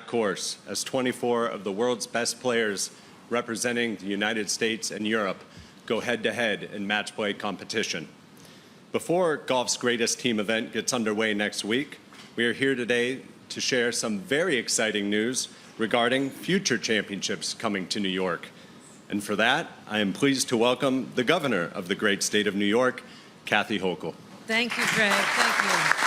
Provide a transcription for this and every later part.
packed course as 24 of the world's best players representing the United States and Europe go head-to-head in match play competition. Before golf's greatest team event gets underway next week, we are here today to share some very exciting news regarding future championships coming to New York. And for that, I am pleased to welcome the governor of the great state of New York, Kathy Hochul. Thank you, Greg. Thank you.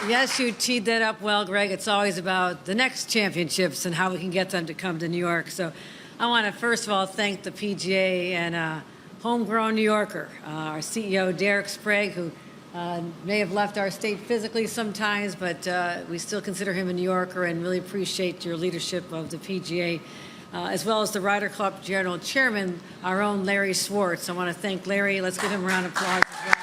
Yes, you teed that up well, Greg. It's always about the next championships and how we can get them to come to New York. So I want to first of all thank the PGA and homegrown New Yorker, our CEO, Derek Sprague, who may have left our state physically sometimes, but we still consider him a New Yorker and really appreciate your leadership of the PGA, as well as the Ryder Cup General Chairman, our own Larry Swartz. I want to thank Larry. Let's give him a round of applause as well.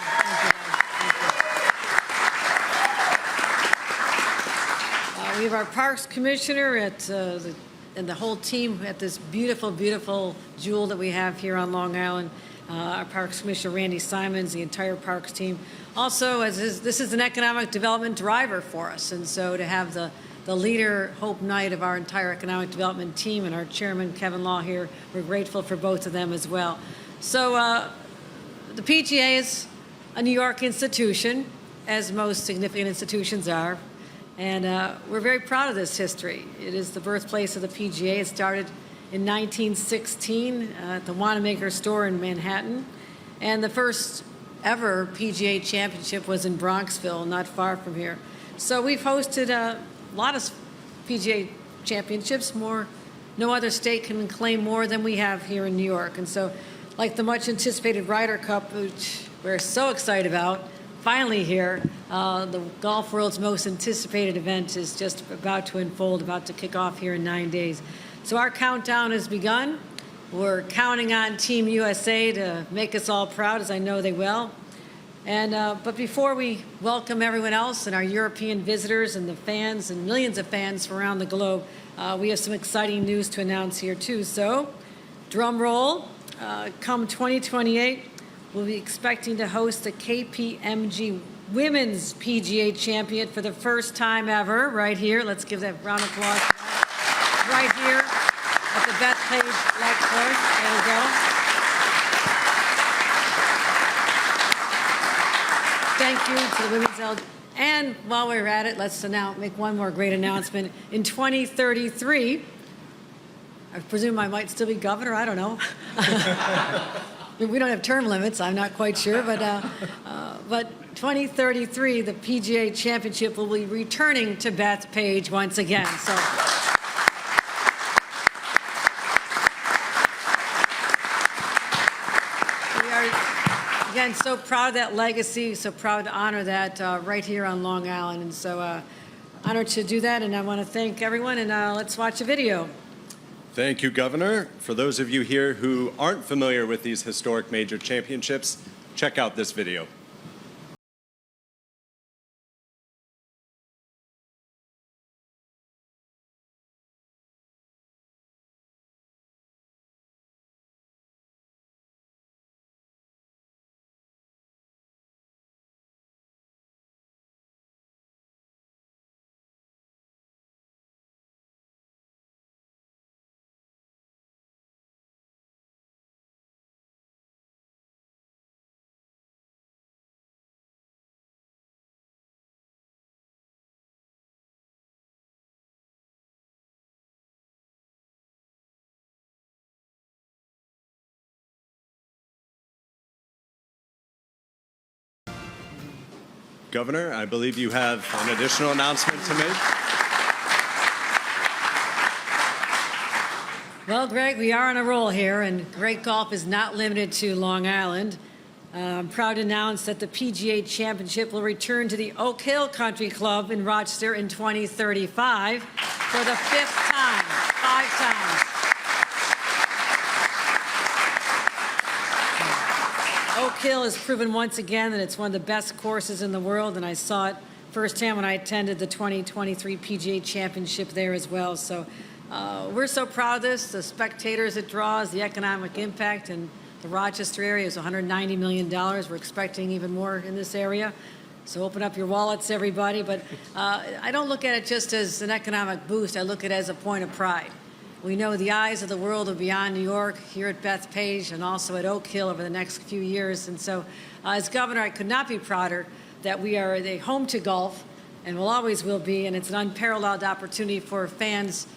We have our Parks Commissioner and the whole team at this beautiful, beautiful jewel that we have here on Long Island. Our Parks Commissioner, Randy Simons, the entire Parks team. Also, this is an economic development driver for us, and so to have the leader, Hope Knight, of our entire economic development team and our chairman, Kevin Law, here, we're grateful for both of them as well. So the PGA is a New York institution, as most significant institutions are, and we're very proud of this history. It is the birthplace of the PGA. It started in 1916 at the Wanamaker store in Manhattan. And the first ever PGA championship was in Bronxville, not far from here. So we've hosted a lot of PGA championships. No other state can claim more than we have here in New York. And so, like the much anticipated Ryder Cup, which we're so excited about, finally here, the golf world's most anticipated event is just about to unfold, about to kick off here in 9 days. So our countdown has begun. We're counting on Team USA to make us all proud, as I know they will. And but before we welcome everyone else and our European visitors and the fans and millions of fans from around the globe, we have some exciting news to announce here too. So, drum roll, come 2028, we'll be expecting to host the KPMG Women's PGA Champion for the first time ever, right here. Let's give that round of applause. Right here at the Bethpage Light Course. There we go. Thank you to the Women's LG. And while we're at it, let's now make one more great announcement. In 2033, I presume I might still be governor. I don't know. We don't have term limits. I'm not quite sure. But 2033, the PGA Championship will be returning to Bethpage once again. So. Again, so proud of that legacy, so proud to honor that right here on Long Island. And so honored to do that, and I want to thank everyone, and let's watch a video. Thank you, Governor. For those of you here who aren't familiar with these historic major championships, check out this video. Governor, I believe you have an additional announcement to make. Well, Greg, we are on a roll here, and great golf is not limited to Long Island. I'm proud to announce that the PGA Championship will return to the Oak Hill Country Club in Rochester in 2035 for the 5th time, 5 times. Oak Hill has proven once again that it's one of the best courses in the world, and I saw it firsthand when I attended the 2023 PGA Championship there as well. So we're so proud of this. The spectators it draws, the economic impact, and the Rochester area is $190 million. We're expecting even more in this area. So open up your wallets, everybody. But I don't look at it just as an economic boost. I look at it as a point of pride. We know the eyes of the world are beyond New York, here at Bethpage and also at Oak Hill over the next few years. And so as governor, I could not be prouder that we are the home to golf and will always will be. And it's an unparalleled opportunity for fans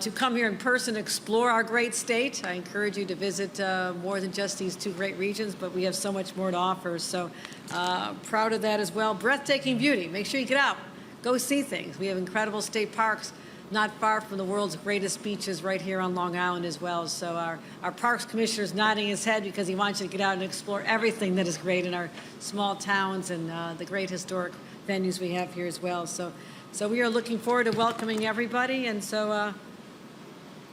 to come here in person, explore our great state. I encourage you to visit more than just these two great regions, but we have so much more to offer. So proud of that as well. Breathtaking beauty. Make sure you get out. Go see things. We have incredible state parks not far from the world's greatest beaches right here on Long Island as well. So our Parks Commissioner is nodding his head because he wants you to get out and explore everything that is great in our small towns and the great historic venues we have here as well. So we are looking forward to welcoming everybody. And so,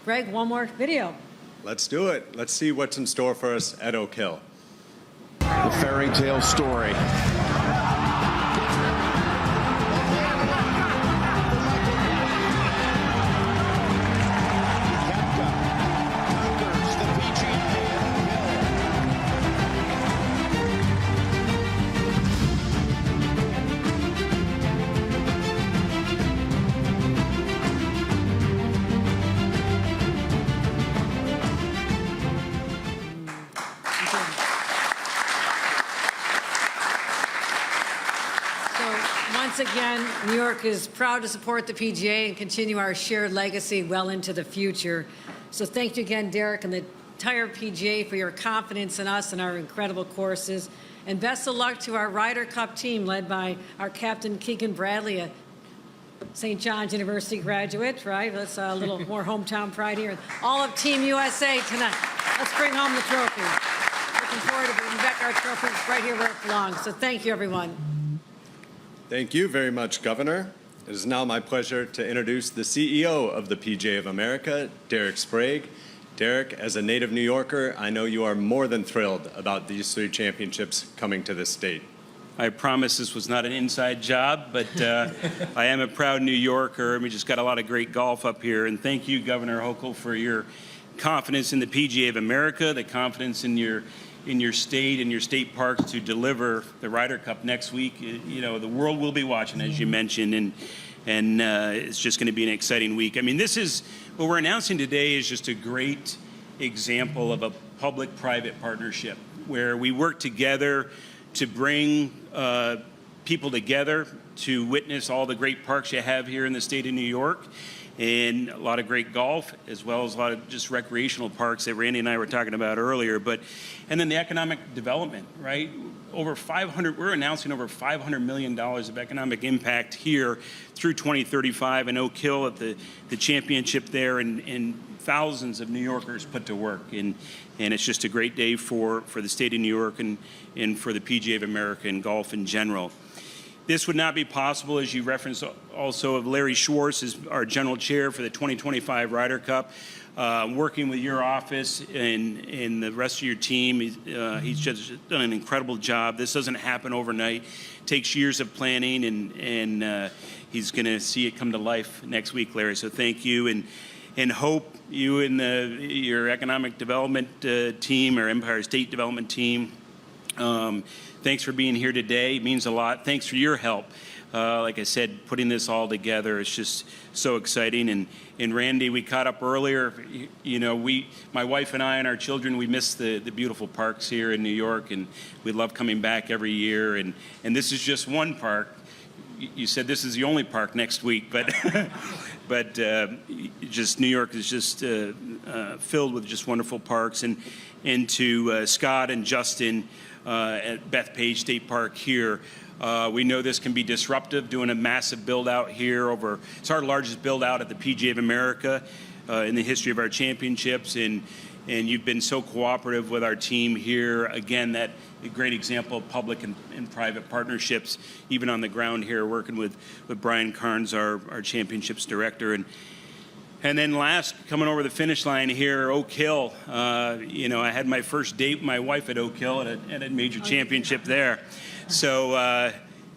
Greg, one more video. Let's do it. Let's see what's in store for us at Oak Hill. The fairy tale story. Once again, New York is proud to support the PGA and continue our shared legacy well into the future. So thank you again, Derek, and the entire PGA for your confidence in us and our incredible courses. And best of luck to our Ryder Cup team led by our captain, Keegan Bradley, a St. John's University graduate, right? That's a little more hometown pride here. And all of Team USA tonight. Let's bring home the trophy. Looking forward to bringing back our trophies right here where it belongs. So thank you, everyone. Thank you very much, Governor. It is now my pleasure to introduce the CEO of the PGA of America, Derek Sprague. Derek, as a native New Yorker, I know you are more than thrilled about these 3 championships coming to this state. I promise this was not an inside job, but I am a proud New Yorker, and we just got a lot of great golf up here. And thank you, Governor Hochul, for your confidence in the PGA of America, the confidence in your state and your state parks to deliver the Ryder Cup next week. You know, the world will be watching, as you mentioned, and it's just going to be an exciting week. I mean, this is what we're announcing today is just a great example of a public-private partnership where we work together to bring people together to witness all the great parks you have here in the state of New York, and a lot of great golf, as well as a lot of just recreational parks that Randy and I were talking about earlier. And then the economic development, right? We're announcing over $500 million of economic impact here through 2035 in Oak Hill at the championship there, and thousands of New Yorkers put to work. And it's just a great day for the state of New York and for the PGA of America and golf in general. This would not be possible, as you referenced also, of Larry Schwartz as our general chair for the 2025 Ryder Cup. Working with your office and the rest of your team, he's just done an incredible job. This doesn't happen overnight. It takes years of planning, and he's going to see it come to life next week, Larry. So thank you, and hope you and your economic development team, or Empire State Development team, thanks for being here today. It means a lot. Thanks for your help. Like I said, putting this all together is just so exciting. And Randy, we caught up earlier. You know, my wife and I and our children, we miss the beautiful parks here in New York, and we love coming back every year. And this is just one park. You said this is the only park next week, but just New York is just filled with just wonderful parks. And to Scott and Justin at Bethpage State Park here. We know this can be disruptive, doing a massive build out here it's our largest build out at the PGA of America in the history of our championships, and you've been so cooperative with our team here. Again, that a great example of public and private partnerships, even on the ground here, working with Brian Carnes, our championships director. And then last, coming over the finish line here, Oak Hill. You know, I had my first date with my wife at Oak Hill at a major championship there. So,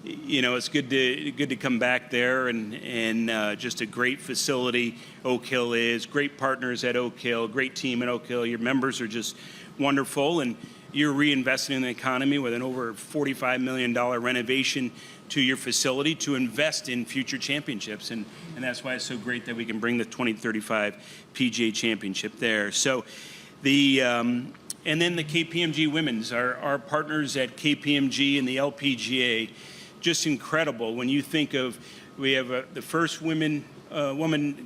you know, it's good to come back there, and just a great facility Oak Hill is. Great partners at Oak Hill, great team at Oak Hill. Your members are just wonderful, and you're reinvesting in the economy with an over $45 million renovation to your facility to invest in future championships. And that's why it's so great that we can bring the 2035 PGA Championship there. So and then the KPMG Women's, our partners at KPMG and the LPGA, just incredible. When you think of, we have the first woman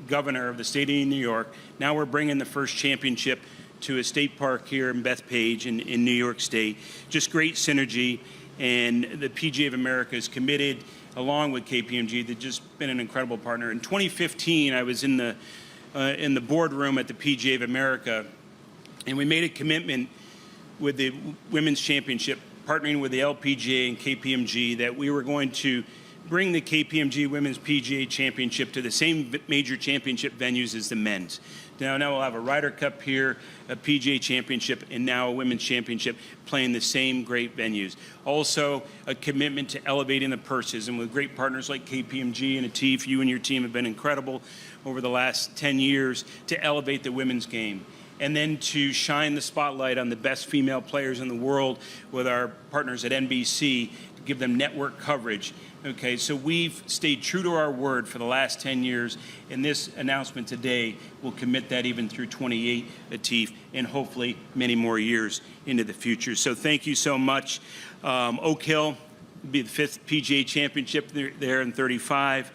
governor of the state of New York. Now we're bringing the first championship to a state park here in Bethpage in New York State. Just great synergy, and the PGA of America is committed, along with KPMG. They've just been an incredible partner. In 2015, I was in the boardroom at the PGA of America, and we made a commitment with the Women's Championship, partnering with the LPGA and KPMG, that we were going to bring the KPMG Women's PGA Championship to the same major championship venues as the men's. Now we'll have a Ryder Cup here, a PGA Championship, and now a Women's Championship playing the same great venues. Also, a commitment to elevating the purses, and with great partners like KPMG and Atif, you and your team have been incredible over the last 10 years to elevate the women's game. And then to shine the spotlight on the best female players in the world with our partners at NBC, to give them network coverage. Okay, so we've stayed true to our word for the last 10 years, and this announcement today will commit that even through 28, Atif, and hopefully many more years into the future. So thank you so much. Oak Hill will be the 5th PGA Championship there in 35,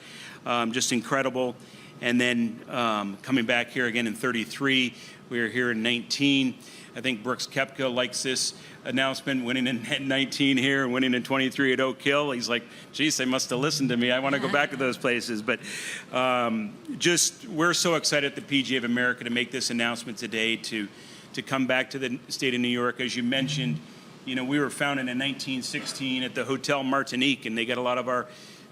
just incredible. And then coming back here again in 33, we are here in 19. I think Brooks Koepka likes this announcement, winning in 19 here and winning in 23 at Oak Hill. He's like, geez, they must have listened to me. I want to go back to those places. But we're so excited at the PGA of America to make this announcement today, to come back to the state of New York. As you mentioned, we were founded in 1916 at the Hotel Martinique, and they got a lot of our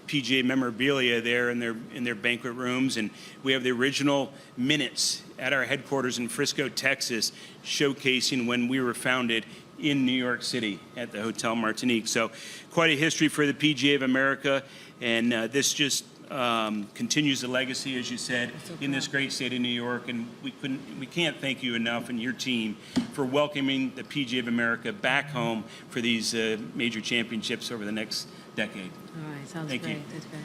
PGA memorabilia there in their banquet rooms, and we have the original minutes at our headquarters in Frisco, Texas, showcasing when we were founded in New York City at the Hotel Martinique. So quite a history for the PGA of America, and this just continues the legacy, as you said, in this great state of New York. And we can't thank you enough and your team for welcoming the PGA of America back home for these major championships over the next decade. All right, sounds Thank great. you. That's great.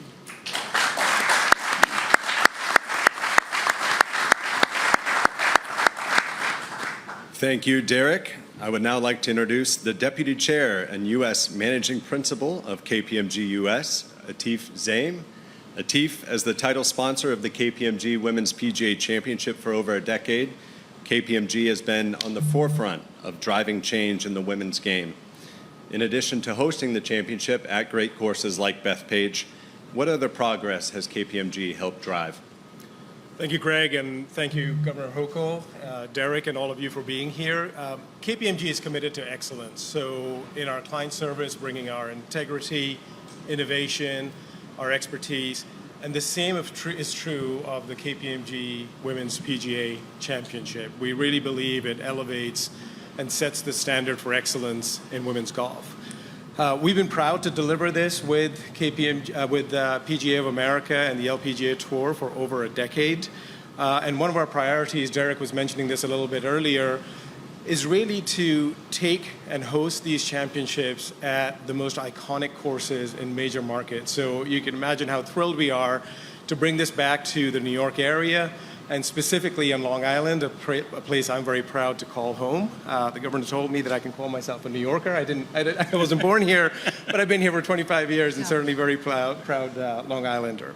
Thank you, Derek. I would now like to introduce the Deputy Chair and U.S. Managing Principal of KPMG U.S., Atif Zaim. Atif, as the title sponsor of the KPMG Women's PGA Championship for over a decade, KPMG has been on the forefront of driving change in the women's game. In addition to hosting the championship at great courses like Bethpage, what other progress has KPMG helped drive? Thank you, Greg, and thank you, Governor Hochul, Derek, and all of you for being here. KPMG is committed to excellence. So in our client service, bringing our integrity, innovation, our expertise, and the same is true of the KPMG Women's PGA Championship. We really believe it elevates and sets the standard for excellence in women's golf. We've been proud to deliver this with PGA of America and the LPGA Tour for over a decade. And one of our priorities, Derek was mentioning this a little bit earlier, is really to take and host these championships at the most iconic courses in major markets. So you can imagine how thrilled we are to bring this back to the New York area, and specifically on Long Island, a place I'm very proud to call home. The governor told me that I can call myself a New Yorker. I wasn't born here, but I've been here for 25 years and certainly very proud Long Islander.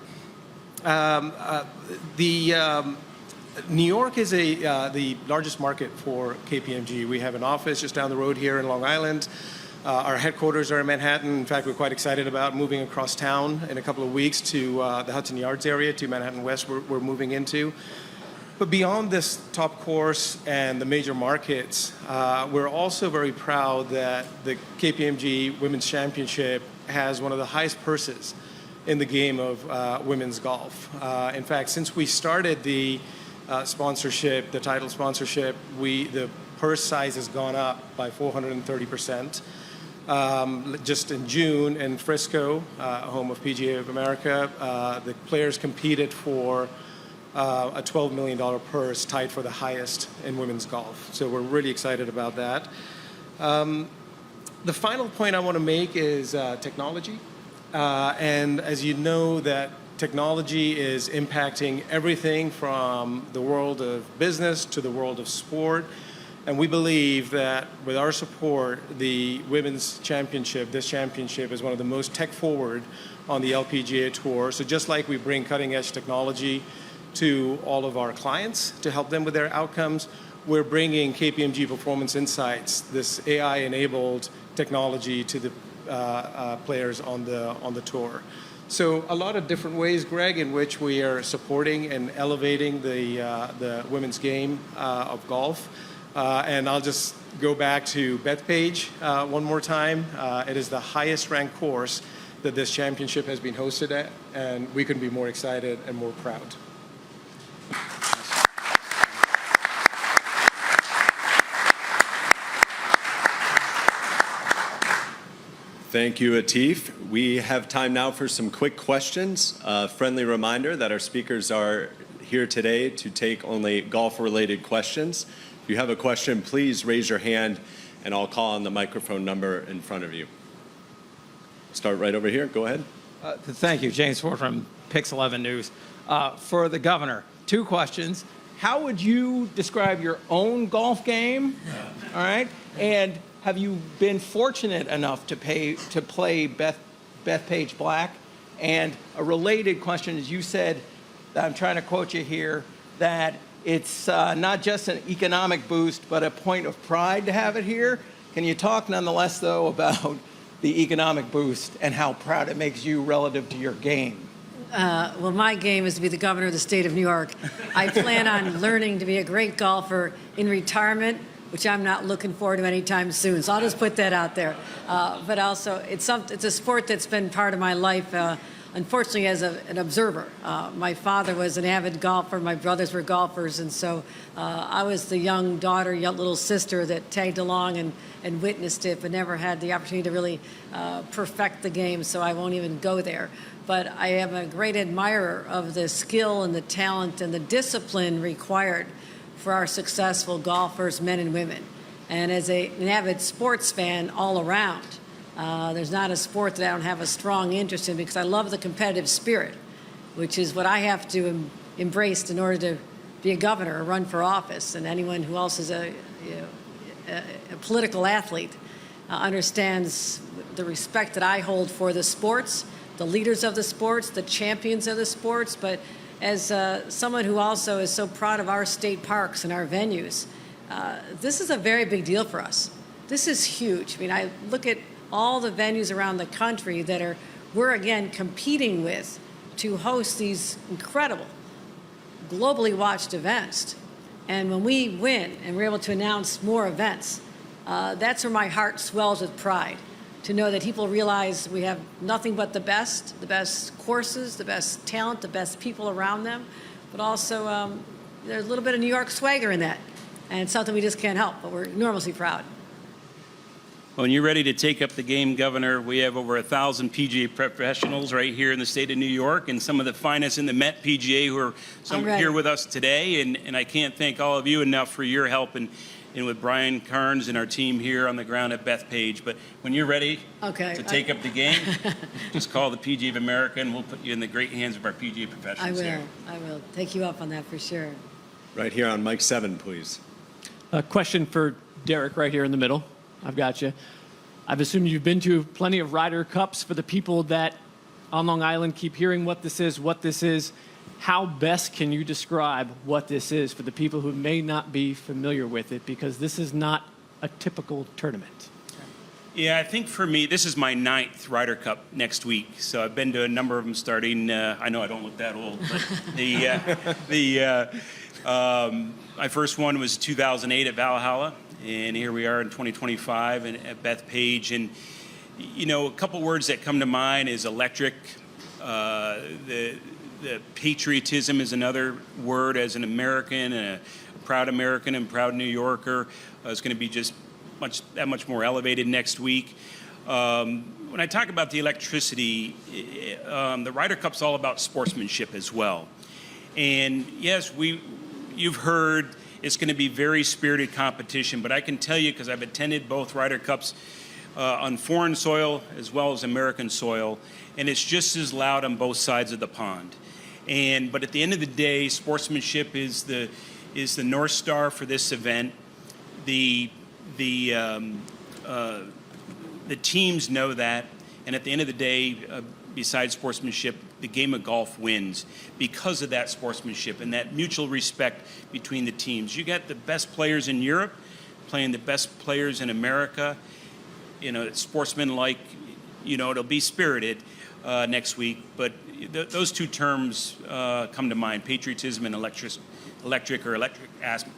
New York is the largest market for KPMG. We have an office just down the road here in Long Island. Our headquarters are in Manhattan. In fact, we're quite excited about moving across town in a couple of weeks to the Hudson Yards area, to Manhattan West, we're moving into. But beyond this top course and the major markets, we're also very proud that the KPMG Women's Championship has one of the highest purses in the game of women's golf. In fact, since we started the sponsorship, the title sponsorship, the purse size has gone up by 430%. Just in June in Frisco, home of PGA of America, the players competed for a $12 million purse, tied for the highest in women's golf. So we're really excited about that. The final point I want to make is technology. And as you know, that technology is impacting everything from the world of business to the world of sport. And we believe that with our support, the women's championship, this championship is one of the most tech forward on the LPGA Tour. So just like we bring cutting edge technology to all of our clients to help them with their outcomes, we're bringing KPMG Performance Insights, this AI-enabled technology, to the players on the tour. So a lot of different ways, Greg, in which we are supporting and elevating the women's game of golf. And I'll just go back to Bethpage one more time. It is the highest ranked course that this championship has been hosted at, and we couldn't be more excited and more proud. Thank you, Atif. We have time now for some quick questions. A friendly reminder that our speakers are here today to take only golf-related questions. If you have a question, please raise your hand, and I'll call on the microphone number in front of you. Start right over here. Go ahead. Thank you. James Ford from Pix 11 News. For the governor, 2 questions. How would you describe your own golf game? All right. And have you been fortunate enough to play Bethpage Black? And a related question is, you said, I'm trying to quote you here, that it's not just an economic boost, but a point of pride to have it here. Can you talk nonetheless, though, about the economic boost and how proud it makes you relative to your game? Well, my game is to be the governor of the state of New York. I plan on learning to be a great golfer in retirement, which I'm not looking forward to anytime soon. So I'll just put that out there. But also, it's a sport that's been part of my life, unfortunately, as an observer. My father was an avid golfer. My brothers were golfers. And so I was the young daughter, young little sister that tagged along and witnessed it, but never had the opportunity to really perfect the game. So I won't even go there. But I am a great admirer of the skill and the talent and the discipline required for our successful golfers, men and women. And as an avid sports fan all around, there's not a sport that I don't have a strong interest in, because I love the competitive spirit, which is what I have to embrace in order to be a governor or run for office. And anyone who else is a political athlete understands the respect that I hold for the sports, the leaders of the sports, the champions of the sports. But as someone who also is so proud of our state parks and our venues, this is a very big deal for us. This is huge. I mean, I look at all the venues around the country that we're again competing with to host these incredible, globally watched events. And when we win and we're able to announce more events, that's where my heart swells with pride, to know that people realize we have nothing but the best courses, the best talent, the best people around them, but also there's a little bit of New York swagger in that. And it's something we just can't help, but we're enormously proud. When you're ready to take up the game, Governor, we have over 1,000 PGA professionals right here in the state of New York, and some of the finest in the Met PGA who are here with us today. And I can't thank all of you enough for your help and with Brian Carnes and our team here on the ground at Bethpage. But when you're ready to take up the game, just call the PGA of America, and we'll put you in the great hands of our PGA professionals here. I will take you up on that for sure. Right here on mic 7, please. A question for Derek right here in the middle. I've got you. I've assumed you've been to plenty of Ryder Cups. For the people that on Long Island keep hearing what this is, how best can you describe what this is for the people who may not be familiar with it? Because this is not a typical tournament. Yeah, I think for me, this is my 9th Ryder Cup next week. So I've been to a number of them starting. I know I don't look that old, but my first one was 2008 at Valhalla. And here we are in 2025 at Bethpage. And, you know, a couple words that come to mind is electric. The patriotism is another word. As an American, and a proud American and proud New Yorker, it's going to be just that much more elevated next week. When I talk about the electricity, the Ryder Cup's all about sportsmanship as well. And yes, you've heard it's going to be very spirited competition, but I can tell you, because I've attended both Ryder Cups on foreign soil as well as American soil, and it's just as loud on both sides of the pond. But at the end of the day, sportsmanship is the North Star for this event. The teams know that, and at the end of the day, besides sportsmanship, the game of golf wins because of that sportsmanship and that mutual respect between the teams. You got the best players in Europe playing the best players in America. It's sportsmanlike. It'll be spirited next week. But those two terms come to mind: patriotism and electric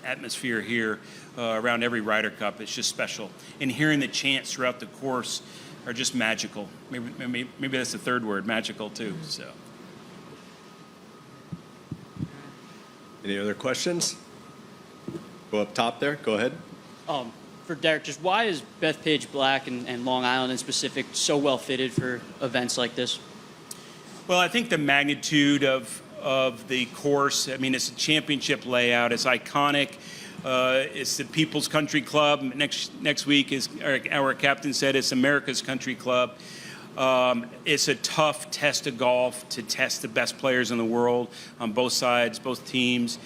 atmosphere here around every Ryder Cup. It's just special. And hearing the chants throughout the course are just magical. Maybe that's the third word, magical too. So. Any other questions? Go up top there. Go ahead. For Derek, just why is Bethpage Black and Long Island in specific so well fitted for events like this? Well, I think the magnitude of the course. I mean, it's a championship layout. It's iconic. It's the People's Country Club. Next week, is our captain said, it's America's Country Club. It's a tough test of golf to test the best players in the world on both sides, both teams.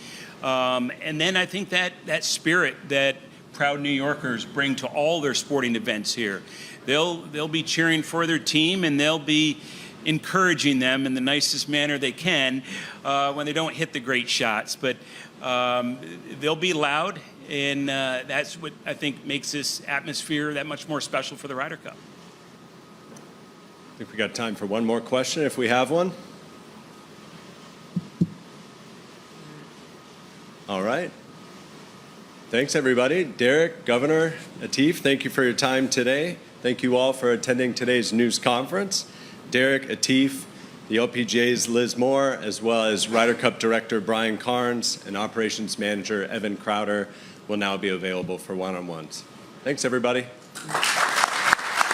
And then I think that spirit that proud New Yorkers bring to all their sporting events here. They'll be cheering for their team, and they'll be encouraging them in the nicest manner they can when they don't hit the great shots. But they'll be loud, and that's what I think makes this atmosphere that much more special for the Ryder Cup. I think we got time for one more question if we have one. All right. Thanks, everybody. Derek, Governor Atif, thank you for your time today. Thank you all for attending today's news conference. Derek, Atif, the LPGA's Liz Moore, as well as Ryder Cup Director Brian Carnes and Operations Manager Evan Crowder will now be available for one-on-ones. Thanks, everybody.